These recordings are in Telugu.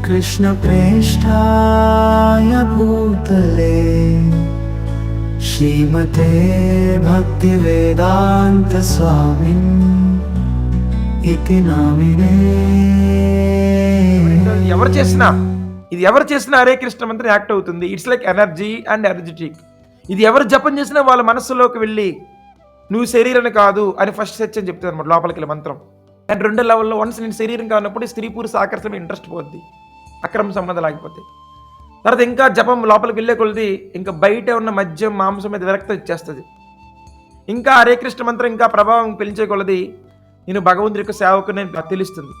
कृष्णप्रेष्ठाय भूतले श्रीमते भक्तिवेदांत स्वामिन् इति नामिने। ఎవరు చేసినా హరే కృష్ణ మంత్రం యాక్ట్ అవుతుంది. It's like energy and energetic. ఇది ఎవరు జపం చేసినా వాళ్ళ మనస్సులోకి వెళ్ళి నువ్వు శరీరాన్ని కాదు అని ఫస్ట్ సెర్చ్ అని చెప్తుంది అనమాట లోపలికి వెళ్ళి మంత్రం. అండ్ రెండో లెవెల్లో వన్స్ నేను శరీరం కానప్పుడు స్త్రీ పురుష ఆకర్షణ ఇంట్రెస్ట్ పోద్ది, అక్రమ సంబంధాలు ఆగిపోతాయి. తర్వాత ఇంకా జపం లోపలికి వెళ్ళే కొలది ఇంకా బయట ఉన్న మద్యం మాంసం మీద విరక్తి వచ్చేస్తుంది. ఇంకా హరే కృష్ణ మంత్రం ఇంకా ప్రభావం పెంచే కొలది నేను భగవంతుడి యొక్క సేవకుని తెలుస్తుంది.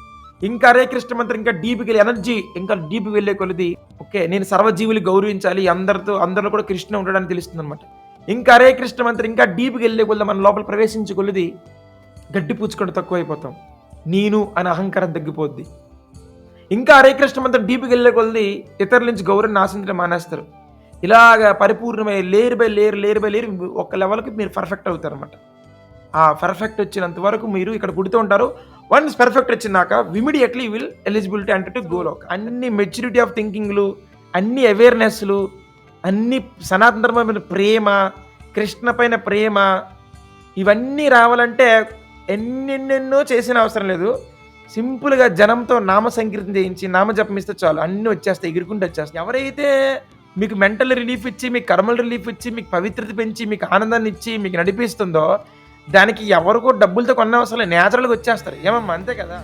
ఇంకా హరే కృష్ణ మంత్రం ఇంకా డీప్కి వెళ్ళి ఎనర్జీ ఇంకా డీప్కి వెళ్ళే కొలది ఓకే నేను సర్వజీవులు గౌరవించాలి, అందరిలో కూడా కృష్ణ ఉండడానికి తెలుస్తుంది అనమాట. ఇంకా హరే కృష్ణ మంత్రం ఇంకా డీప్కి వెళ్ళే కొలది మన లోపల ప్రవేశించే కొలది గడ్డి పూచుకుంటూ తక్కువ అయిపోతాం, నేను అనే అహంకారం తగ్గిపోద్ది. ఇంకా హరే కృష్ణ మంత్రం డీప్కి వెళ్ళే కొలది ఇతరుల నుంచి గౌరవాన్ని ఆశించడం మానేస్తారు. ఇలాగ పరిపూర్ణమై లేయర్ బై లేయర్ ఒక లెవెల్కి మీరు పర్ఫెక్ట్ అవుతారు అనమాట. ఆ పర్ఫెక్ట్ వచ్చినంత వరకు మీరు ఇక్కడ పుడుతూ ఉంటారు. వన్స్ పర్ఫెక్ట్ వచ్చినాక ఇమీడియట్లీ విల్ ఎలిజిబిలిటీ అంటే టు గోలో. అన్ని మెచ్యూరిటీ ఆఫ్ థింకింగ్లు, అన్ని అవేర్నెస్లు, అన్ని సనాతన ధర్మమైన ప్రేమ, కృష్ణ పైన ప్రేమ, ఇవన్నీ రావాలంటే ఎన్నెన్నెన్నో చేసిన అవసరం లేదు. సింపుల్గా జనంతో నామ సంకీర్తన చేయించి నామ జపమిస్తే చాలు, అన్నీ వచ్చేస్తాయి, ఎగురుకుంటూ వచ్చేస్తాయి. ఎవరైతే మీకు మెంటల్ రిలీఫ్ ఇచ్చి, మీకు కర్మల్ రిలీఫ్ ఇచ్చి, మీకు పవిత్రత పెంచి, మీకు ఆనందాన్ని ఇచ్చి, మీకు నడిపిస్తుందో దానికి ఎవరికో డబ్బులతో కొన్న అవసరం లేదు, నేచురల్గా వచ్చేస్తారు. ఏమమ్మా అంతే కదా.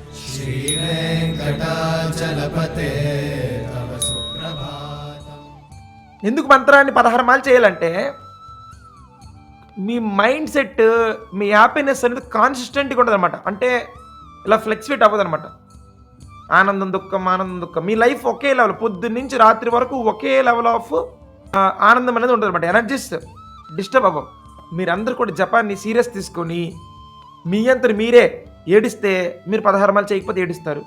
ఎందుకు మంత్రాన్ని 16 మాలు చేయాలంటే మీ మైండ్ సెట్, మీ హ్యాపీనెస్ అనేది కాన్సిస్టెంట్గా ఉంటుంది అనమాట. అంటే ఇలా ఫ్లక్చువేట్ అవ్వదు అనమాట. ఆనందం దుఃఖం మీ లైఫ్ ఒకే లెవెల్, పొద్దున్న నుంచి రాత్రి వరకు ఒకే లెవెల్ ఆఫ్ ఆనందం అనేది ఉంటుంది అనమాట. ఎనర్జీస్ డిస్టర్బ్ అవ్వవు. మీరందరూ కూడా జపాన్ని సీరియస్ తీసుకొని మీ అంతటి మీరే ఏడిస్తే మీరు 16 మాలు చేయకపోతే ఏడుస్తారు.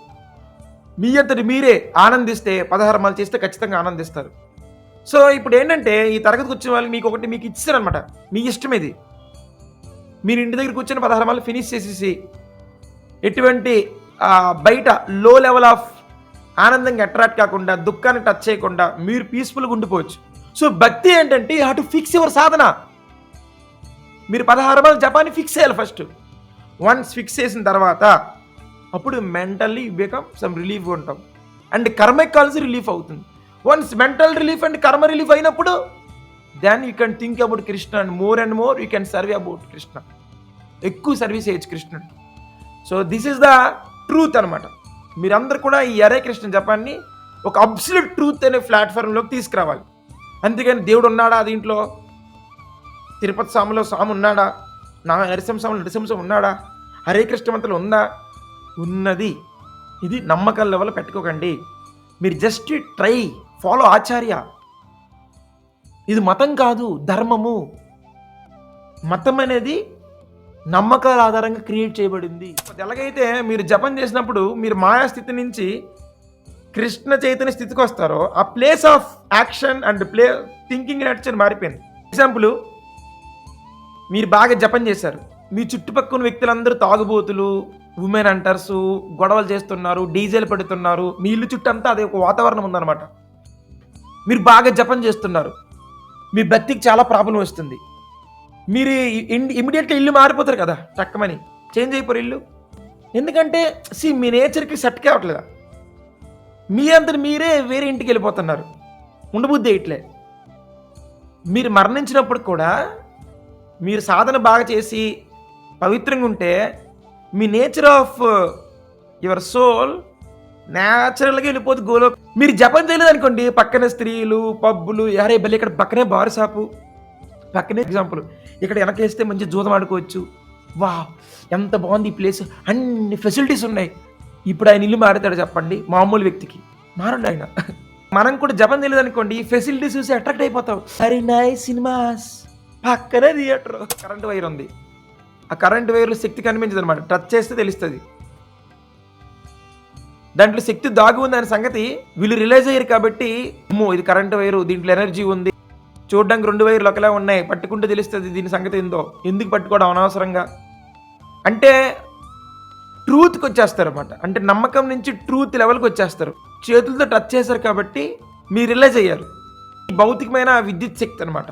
మీ అంతటి మీరే ఆనందిస్తే 16 మాలు చేస్తే ఖచ్చితంగా ఆనందిస్తారు. సో ఇప్పుడు ఏంటంటే ఈ తరగతికి వచ్చిన వాళ్ళు మీకు ఒకటి మీకు ఇచ్చారనమాట, మీ ఇష్టం ఇది. మీరు ఇంటి దగ్గర కూర్చొని 16 మాలు ఫినిష్ చేసేసి ఎటువంటి బయట లో లెవెల్ ఆఫ్ ఆనందంగా అట్రాక్ట్ కాకుండా, దుఃఖాన్ని టచ్ చేయకుండా మీరు పీస్ఫుల్గా ఉండిపోవచ్చు. సో భక్తి ఏంటంటే you have to fix your సాధన. మీరు 16 మాలు జపాన్ని ఫిక్స్ చేయాలి ఫస్ట్. వన్స్ ఫిక్స్ చేసిన తర్వాత అప్పుడు మెంటల్లీ బికమ్ సమ్ రిలీఫ్ ఉంటాం అండ్ కర్మిక్ ఆల్సో రిలీఫ్ అవుతుంది. Once mental relief and karma relief అయినప్పుడు then you can think about Krishna and more you can serve about Krishna. ఎక్కువ సర్వీస్ చేయొచ్చు కృష్ణుడు. So this is the truth అనమాట. మీరందరూ కూడా ఈ హరే కృష్ణ జపాన్ని ఒక అబ్సల్యూట్ ట్రూత్ అనే ప్లాట్ఫామ్లోకి తీసుకురావాలి. అంతేగాని దేవుడు ఉన్నాడా దీంట్లో, తిరుపతి స్వామిలో స్వామి ఉన్నాడా, నరసింహస్వామిలో ఉన్నాడా, హరే కృష్ణ మంత్రం ఉందా, ఉన్నది. ఇది నమ్మకాల లెవెల్ పెట్టుకోకండి. మీరు జస్ట్ ట్రై, ఫాలో ఆచార్య. ఇది మతం కాదు, ధర్మము. మతం అనేది నమ్మకాల ఆధారంగా క్రియేట్ చేయబడింది. ఎలాగైతే మీరు జపం చేసినప్పుడు మీరు మాయాస్థితి నుంచి కృష్ణ చైతన్య స్థితికి వస్తారో ఆ place of action and thinking nature మారిపోయింది. ఎగ్జాంపుల్, మీరు బాగా జపం చేశారు, మీ చుట్టుపక్కల వ్యక్తులందరూ తాగుబోతులు, ఉమెన్ అంటర్స్, గొడవలు చేస్తున్నారు, డీజేలు పెడుతున్నారు, మీ ఇల్లు చుట్టూ అంతా అదే ఒక వాతావరణం ఉందన్నమాట. మీరు బాగా జపం చేస్తున్నారు, మీ భక్తికి చాలా ప్రాబ్లం వస్తుంది. మీరు ఇమీడియట్గా ఇల్లు మారిపోతారు కదా, చక్కమని చేంజ్ అయిపోరు ఇల్లు. ఎందుకంటే మీ నేచర్కి సెట్ కావట్లేదా, మీ అంతటి మీరే వేరే ఇంటికి వెళ్ళిపోతున్నారు, ఉండబుద్ధి ఇట్లే. మీరు మరణించినప్పుడు కూడా మీరు సాధన బాగా చేసి పవిత్రంగా ఉంటే మీ నేచర్ ఆఫ్ యువర్ సోల్ న్యాచురల్గా వెళ్ళిపోతుంది గోలో. మీరు జపం చేయలేదు అనుకోండి, పక్కన స్త్రీలు, పబ్బులు, యారే బల్లి, ఇక్కడ పక్కనే బారు షాపు, పక్కనే ఎగ్జాంపుల్ ఇక్కడ వెనకేస్తే మంచి జూదం ఆడుకోవచ్చు. వా ఎంత బాగుంది ఈ ప్లేస్, అన్ని ఫెసిలిటీస్ ఉన్నాయి. ఇప్పుడు ఆయన ఇల్లు మారుతాడు చెప్పండి, మామూలు వ్యక్తికి మారండి ఆయన. మనం కూడా జపం తెలియదు అనుకోండి, ఫెసిలిటీస్ చూసి అట్రాక్ట్ అయిపోతాం. వెరీ నైస్ సినిమాస్, పక్కనే థియేటర్, కరెంట్ వైర్ ఉంది, ఆ కరెంట్ వైర్లో శక్తి కనిపించదు అనమాట, టచ్ చేస్తే తెలుస్తుంది దాంట్లో శక్తి దాగి ఉంది అనే సంగతి వీళ్ళు రిలైజ్ అయ్యారు. కాబట్టి అమ్మో ఇది కరెంట్ వైరు, దీంట్లో ఎనర్జీ ఉంది, చూడడానికి 2 వైర్లు ఒకలా ఉన్నాయి, పట్టుకుంటే తెలుస్తుంది దీని సంగతి ఏందో, ఎందుకు పట్టుకోవడం అనవసరంగా. అంటే ట్రూత్కి వచ్చేస్తారన్నమాట. అంటే నమ్మకం నుంచి ట్రూత్ లెవెల్కి వచ్చేస్తారు. చేతులతో టచ్ చేశారు కాబట్టి మీరు రిలైజ్ అయ్యారు. ఈ భౌతికమైన విద్యుత్ శక్తి అనమాట.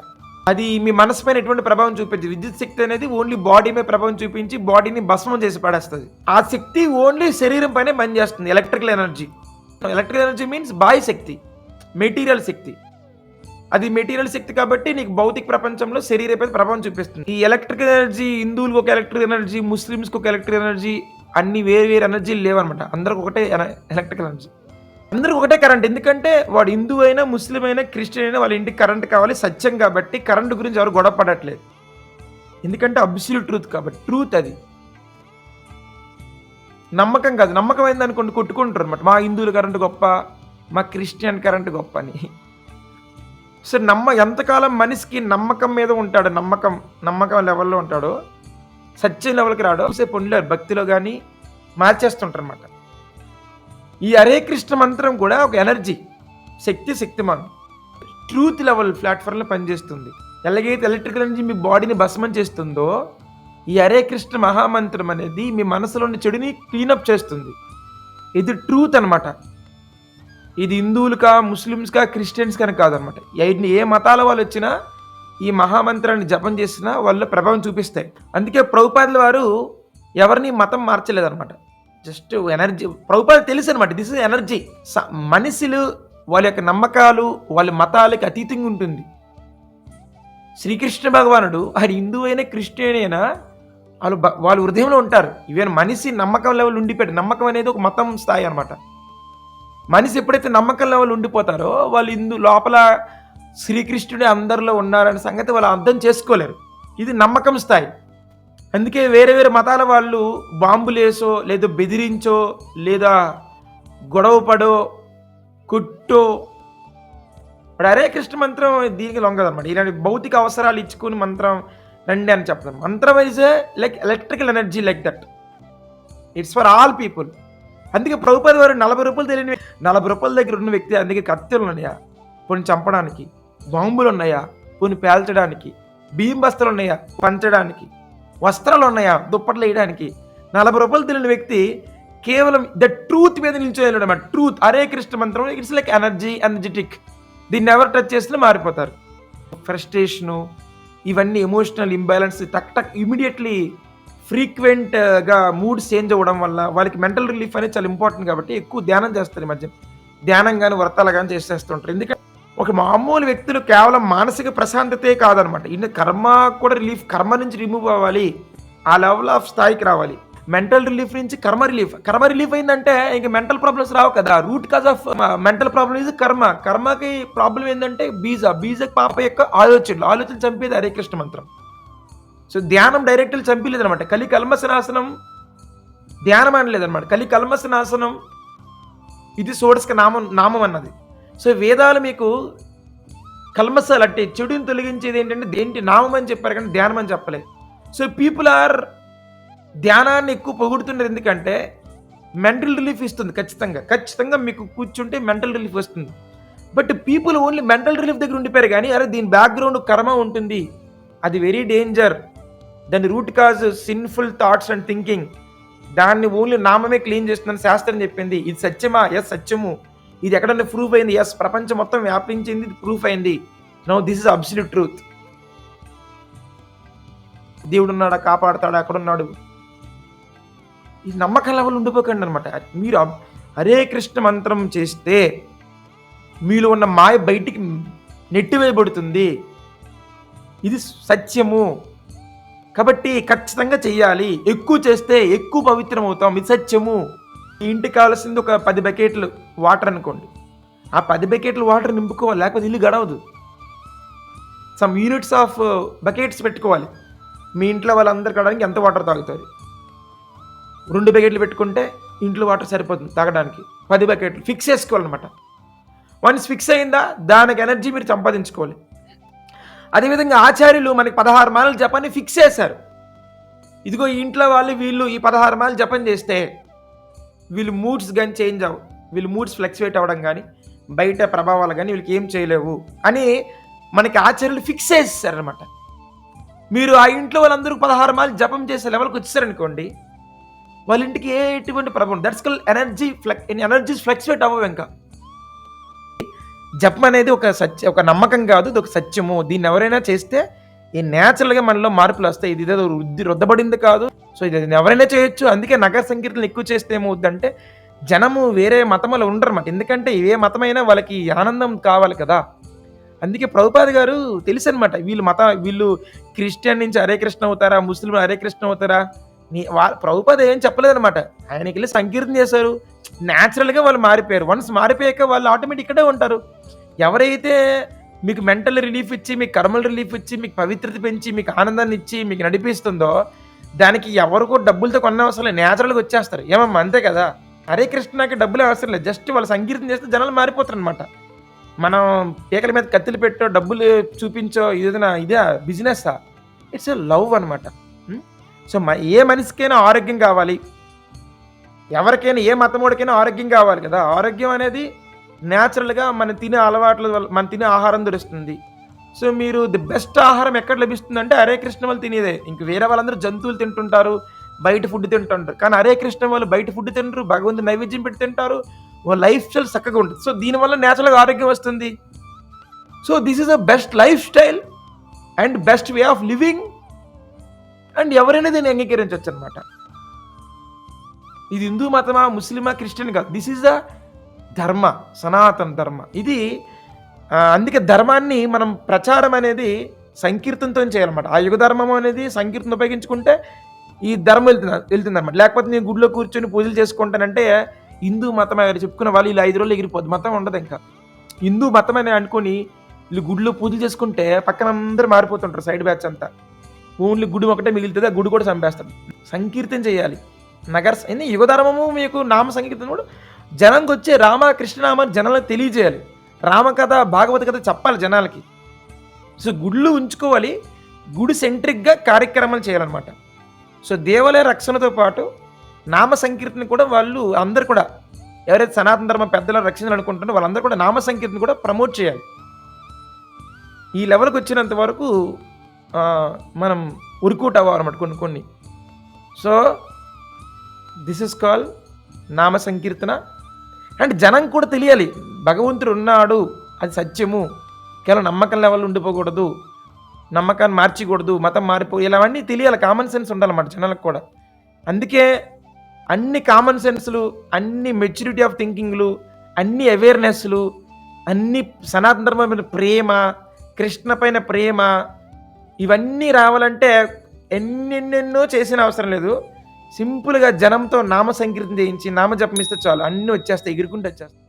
అది మీ మనసు పైన ఎటువంటి ప్రభావం చూపించదు. విద్యుత్ శక్తి అనేది ఓన్లీ బాడీ మీద ప్రభావం చూపించి బాడీని భస్మం చేసి పడేస్తుంది. ఆ శక్తి ఓన్లీ శరీరం పైనే పనిచేస్తుంది. Electrical energy. Electrical energy means బాహ్య శక్తి, మెటీరియల్ శక్తి. అది మెటీరియల్ శక్తి కాబట్టి నీకు భౌతిక ప్రపంచంలో శరీరం పైన ప్రభావం చూపిస్తుంది. ఈ ఎలక్ట్రికల్ ఎనర్జీ హిందువులకు ఒక ఎలక్ట్రికల్ ఎనర్జీ, ముస్లిమ్స్కి ఒక ఎలక్ట్రికల్ ఎనర్జీ, అన్ని వేరు వేరు ఎనర్జీలు లేవన్నమాట. అందరికి ఒకటే ఎలక్ట్రికల్ ఎనర్జీ, అందరికి ఒకటే కరెంట్. ఎందుకంటే వాడు హిందూ అయినా, ముస్లిం అయినా, క్రిస్టియన్ అయినా వాళ్ళ ఇంటికి కరెంట్ కావాలి, సత్యం కాబట్టి. కరెంట్ గురించి ఎవరు గొడవ పడట్లేదు, ఎందుకంటే అబ్సల్యూట్ ట్రూత్ కాబట్టి. ట్రూత్ అది, నమ్మకం కాదు. నమ్మకం అయింది అనుకోండి కొట్టుకుంటారు అనమాట. మా హిందువుల కరెంట్ గొప్ప, మా క్రిస్టియన్ కరెంట్ గొప్ప అని. సో ఎంతకాలం మనిషికి నమ్మకం మీద ఉంటాడు, నమ్మకం లెవెల్లో ఉంటాడో సత్యం లెవెల్కి రాడో సేపు ఉండలేరు. భక్తిలో కానీ మార్చేస్తుంటారు అనమాట. ఈ హరే కృష్ణ మంత్రం కూడా ఒక ఎనర్జీ, శక్తిమాన్, ట్రూత్ లెవెల్ ప్లాట్ఫామ్లో పనిచేస్తుంది. ఎలాగైతే ఎలక్ట్రికల్ ఎనర్జీ మీ బాడీని భస్మం చేస్తుందో, ఈ హరే కృష్ణ మహామంత్రం అనేది మీ మనసులోని చెడుని క్లీనప్ చేస్తుంది. ఇది ట్రూత్ అనమాట. ఇది హిందువులుగా, ముస్లిమ్స్గా, క్రిస్టియన్స్ కానీ కాదనమాట. ఏ మతాల వాళ్ళు వచ్చినా ఈ మహామంత్రాన్ని జపం చేసినా వాళ్ళ ప్రభావం చూపిస్తాయి. అందుకే ప్రభుపాదుల వారు ఎవరిని మతం మార్చలేదన్నమాట. Just energy. ప్రభుపాద తెలుసు అనమాట, దిస్ ఇస్ ఎనర్జీ. మనుషులు వాళ్ళ యొక్క నమ్మకాలు వాళ్ళ మతాలకి అతీతంగా ఉంటుంది. శ్రీకృష్ణ భగవానుడు అది హిందూ అయినా క్రిస్టియన్ అయినా వాళ్ళ హృదయంలో ఉంటారు. ఈవెన్ మనిషి నమ్మకం లెవెల్ ఉండిపోయాడు. నమ్మకం అనేది ఒక మతం స్థాయి అనమాట. మనిషి ఎప్పుడైతే నమ్మకం లెవెల్ ఉండిపోతారో వాళ్ళు లోపల శ్రీకృష్ణుడే అందరిలో ఉన్నారనే సంగతి వాళ్ళు అర్థం చేసుకోలేరు. ఇది నమ్మకం స్థాయి. అందుకే వేరే వేరే మతాల వాళ్ళు బాంబులేసో లేదా బెదిరించో లేదా గొడవ పడో కుట్టో హరే కృష్ణ మంత్రం దీనికి లొంగదన్నమాట. ఇలాంటి భౌతిక అవసరాలు ఇచ్చుకుని మంత్రం రండి అని చెప్తాం. మంత్రం is like electrical energy, like that. It's for all people. అందుకే ప్రభుపాద వారు 40 రూపాయలు తెలియని 40 రూపాయల దగ్గర ఉన్న వ్యక్తి అందుకే కత్తులు ఉన్నాయా పోనీ చంపడానికి, బాంబులు ఉన్నాయా పోనీ పేల్చడానికి, బియ్యం బస్తాలు ఉన్నాయా పంచడానికి, వస్త్రాలు ఉన్నాయా దుప్పట్లు వేయడానికి, 40 రూపాయలు తెలియని వ్యక్తి కేవలం ద ట్రూత్ మీద నిల్చోలేడన్నమాట. ట్రూత్, హరే కృష్ణ మంత్రం ఇట్స్ లైక్ ఎనర్జెటిక్. దీన్ని ఎవరు టచ్ చేసినా మారిపోతారు. ఫ్రస్ట్రేషను, ఇవన్నీ ఎమోషనల్ ఇంబ్యాలెన్స్ టక్ ఇమీడియట్లీ ఫ్రీక్వెంట్గా మూడ్ చేంజ్ అవ్వడం వల్ల వాళ్ళకి మెంటల్ రిలీఫ్ అనేది చాలా ఇంపార్టెంట్ కాబట్టి ఎక్కువ ధ్యానం చేస్తారు. ఈ మధ్య ధ్యానం కానీ వ్రతాలు కానీ చేసేస్తుంటారు. ఎందుకంటే ఒక మామూలు వ్యక్తులు కేవలం మానసిక ప్రశాంతతే కాదనమాట, ఇన్ని కర్మ కూడా రిలీఫ్, కర్మ నుంచి రిమూవ్ అవ్వాలి, ఆ లెవెల్ ఆఫ్ స్థాయికి రావాలి. మెంటల్ రిలీఫ్ నుంచి కర్మ రిలీఫ్ అయిందంటే ఇంక మెంటల్ ప్రాబ్లమ్స్ రావు కదా. Root cause of mental problem is కర్మకి ప్రాబ్లం ఏంటంటే బీజ పాప యొక్క ఆలోచనలు చంపేది హరే కృష్ణ మంత్రం. సో ధ్యానం డైరెక్ట్గా చంపలేదనమాట. కలి కల్మసనాశనం ధ్యానం అనలేదనమాట. కలి కల్మసనాశనం ఇది సోడస్క నామం అన్నది. సో వేదాలు మీకు కల్మసాలు అంటే చెడుని తొలగించేది ఏంటి నామం అని చెప్పారు కానీ ధ్యానం అని చెప్పలేదు. సో పీపుల్ ఆర్ ధ్యానాన్ని ఎక్కువ పొగుడుతున్నారు. ఎందుకంటే మెంటల్ రిలీఫ్ ఇస్తుంది. ఖచ్చితంగా మీకు కూర్చుంటే మెంటల్ రిలీఫ్ వస్తుంది. But people only mental relief దగ్గర ఉండిపోయారు కానీ అరే దీని బ్యాక్గ్రౌండ్ కర్మ ఉంటుంది, అది వెరీ డేంజర్, దాని root cause sinful thoughts and thinking, దాన్ని ఓన్లీ నామమే క్లీన్ చేస్తుందని శాస్త్రం చెప్పింది. ఇది సత్యమా? ఎస్ సత్యము. ఇది ఎక్కడన్నా ప్రూఫ్ అయింది? ఎస్ ప్రపంచం మొత్తం వ్యాపించింది, ఇది ప్రూఫ్ అయింది. Now this is absolute truth. దేవుడు ఉన్నాడా, కాపాడుతాడా, ఎక్కడున్నాడు, ఈ నమ్మకం లెవెల్ ఉండిపోకండి అనమాట. మీరు హరే కృష్ణ మంత్రం చేస్తే మీలో ఉన్న మాయ బయటికి నెట్టివేయబడుతుంది. ఇది సత్యము కాబట్టి ఖచ్చితంగా చెయ్యాలి. ఎక్కువ చేస్తే ఎక్కువ పవిత్రం అవుతాం, ఇది సత్యము. ఇంటికి కావాల్సింది ఒక 10 బకెట్లు వాటర్ అనుకోండి, ఆ 10 బకెట్లు వాటర్ నింపుకోవాలి, లేకపోతే ఇల్లు గడవదు. సమ్ యూనిట్స్ ఆఫ్ బకెట్స్ పెట్టుకోవాలి. మీ ఇంట్లో వాళ్ళందరూ కావడానికి ఎంత వాటర్ తాగుతారు? 2 బకెట్లు పెట్టుకుంటే ఇంట్లో వాటర్ సరిపోతుంది తాగడానికి. 10 బకెట్లు ఫిక్స్ చేసుకోవాలన్నమాట. వన్స్ ఫిక్స్ అయిందా దానికి ఎనర్జీ మీరు సంపాదించుకోవాలి. అదేవిధంగా ఆచార్యులు మనకి 16 మాలలు జపాన్ని ఫిక్స్ చేశారు. ఇదిగో ఈ ఇంట్లో వాళ్ళు వీళ్ళు ఈ 16 మాలలు జపం చేస్తే వీళ్ళు మూడ్స్ కానీ చేంజ్ అవ్వవు, వీళ్ళు మూడ్స్ ఫ్లక్చువేట్ అవ్వడం కానీ బయట ప్రభావాలు కానీ వీళ్ళకి ఏం చేయలేవు అని మనకి ఆచార్యులు ఫిక్స్ చేసేసారనమాట. మీరు ఆ ఇంట్లో వాళ్ళందరూ 16 మాలలు జపం చేసే లెవెల్కి వచ్చేసారనుకోండి, వాళ్ళ ఇంటికి ఎటువంటి ప్రభావం దట్స్ కాల్ ఎనర్జీస్ ఫ్లక్చువేట్ అవ్వవు ఇంకా. జపం అనేది ఒక నమ్మకం కాదు, ఇది ఒక సత్యము. దీన్ని ఎవరైనా చేస్తే ఈ న్యాచురల్గా మనలో మార్పులు వస్తాయి. ఇది ఏదో రుద్దబడింది కాదు. సో ఇది ఎవరైనా చేయొచ్చు. అందుకే నగర సంకీర్తనలు ఎక్కువ చేస్తే ఏమవుద్దంటే జనము వేరే మతములో ఉండరన్నమాట. ఎందుకంటే ఏ మతమైనా వాళ్ళకి ఆనందం కావాలి కదా. అందుకే ప్రభుపాద గారు తెలుసనమాట, వీళ్ళు క్రిస్టియన్ నుంచి హరే కృష్ణ అవుతారా, ముస్లిం హరే కృష్ణ అవుతారా, ప్రభుపాద ఏం చెప్పలేదనమాట. ఆయనకి వెళ్ళి సంకీర్తన చేశారు, న్యాచురల్గా వాళ్ళు మారిపోయారు. వన్స్ మారిపోయాక వాళ్ళు ఆటోమేటిక్ ఇక్కడే ఉంటారు. ఎవరైతే మీకు మెంటల్ రిలీఫ్ ఇచ్చి, మీకు కర్మల్ రిలీఫ్ ఇచ్చి, మీకు పవిత్రత పెంచి, మీకు ఆనందాన్ని ఇచ్చి, మీకు నడిపిస్తుందో దానికి ఎవరికో డబ్బులతో కొన్న అవసరం లేదు, న్యాచురల్గా వచ్చేస్తారు. ఏమమ్మా అంతే కదా. హరే కృష్ణకి డబ్బులే అవసరం లేదు, జస్ట్ వాళ్ళు సంకీర్తన చేస్తే జనాలు మారిపోతారు అనమాట. మనం పీకల మీద కత్తులు పెట్టో, డబ్బులు చూపించో, ఇదే బిజినెస్సా? ఇట్స్ ఎ లవ్ అనమాట. సో ఏ మనిషికైనా ఆరోగ్యం కావాలి, ఎవరికైనా ఏ మతముడికైనా ఆరోగ్యం కావాలి కదా. ఆరోగ్యం అనేది న్యాచురల్గా మనం తినే అలవాట్ల వల్ల, మనం తినే ఆహారం దొరుకుతుంది. సో మీరు ది బెస్ట్ ఆహారం ఎక్కడ లభిస్తుందంటే హరే కృష్ణ వాళ్ళు తినేదే. ఇంక వేరే వాళ్ళందరూ జంతువులు తింటుంటారు, బయట ఫుడ్ తింటుంటారు. కానీ హరే కృష్ణ వాళ్ళు బయట ఫుడ్ తింటారు, భగవంతుని నైవేద్యం పెట్టి తింటారు, వాళ్ళ లైఫ్ స్టైల్ చక్కగా ఉంటుంది. సో దీనివల్ల న్యాచురల్గా ఆరోగ్యం వస్తుంది. So this is a best life style and best way of living. And ఎవరైనా దీన్ని అంగీకరించవచ్చు అనమాట. ఇది హిందూ మతమా, ముస్లిమా, క్రిస్టియన్ కాదు. దిస్ ఈజ్ ద ధర్మ, సనాతన ధర్మ ఇది. అందుకే ధర్మాన్ని మనం ప్రచారం అనేది సంకీర్తనతో చేయాలన్నమాట. ఆ యుగ ధర్మం అనేది సంకీర్తన ఉపయోగించుకుంటే ఈ ధర్మం వెళ్తుంది అనమాట. లేకపోతే నేను గుడిలో కూర్చొని పూజలు చేసుకుంటానంటే హిందూ మతం ఎవరు చెప్పుకున్న వాళ్ళు ఇలా 5 రోజులు ఎగిరిపోద్ది, మతం ఉండదు. ఇంకా హిందూ మతం అని అనుకుని వీళ్ళు గుడిలో పూజలు చేసుకుంటే పక్కన అందరూ మారిపోతుంటారు, సైడ్ బ్యాచ్ అంతా. ఓన్లీ గుడి ఒకటే మిగులుతుంది, ఆ గుడి కూడా చంపేస్తాడు. సంకీర్తన చేయాలి. యుగ ధర్మము మీకు నామ సంకీర్తన కూడా జనంకి వచ్చే కృష్ణనామాన్ని జనాలకు తెలియజేయాలి. రామకథ, భాగవత కథ చెప్పాలి జనాలకి. సో గుళ్ళు ఉంచుకోవాలి, గుడి సెంట్రిక్గా కార్యక్రమాలు చేయాలన్నమాట. సో దేవాలయ రక్షణతో పాటు నామ సంకీర్తన కూడా వాళ్ళు అందరు కూడా, ఎవరైతే సనాతన ధర్మ పెద్దలను రక్షించాలనుకుంటున్నారో వాళ్ళందరూ కూడా నామ సంకీర్తన కూడా ప్రమోట్ చేయాలి. ఈ లెవెల్కి వచ్చినంత వరకు మనం ఉరుకుట్ అవ్వాలన్నమాట కొన్ని. సో దిస్ ఇస్ కాల్ నామ సంకీర్తన. అండ్ జనం కూడా తెలియాలి భగవంతుడు ఉన్నాడు, అది సత్యము. కేవలం నమ్మకం లెవెల్ ఉండిపోకూడదు, నమ్మకాన్ని మార్చకూడదు, మతం ఇలావన్నీ తెలియాలి. కామన్ సెన్స్ ఉండాలన్నమాట జనాలకు కూడా. అందుకే అన్ని కామన్ సెన్స్లు, అన్ని మెచ్యూరిటీ ఆఫ్ థింకింగ్లు, అన్ని అవేర్నెస్లు, అన్ని సనాతన ధర్మమైన ప్రేమ, కృష్ణ పైన ప్రేమ, ఇవన్నీ రావాలంటే ఎన్నెన్నెన్నో చేసిన అవసరం లేదు. సింపుల్గా జనంతో నామ సంకీర్తన చేయించి నామ జపం ఇస్తే చాలు, అన్నీ వచ్చేస్తాయి, ఎగురుకుంటూ వచ్చేస్తాయి.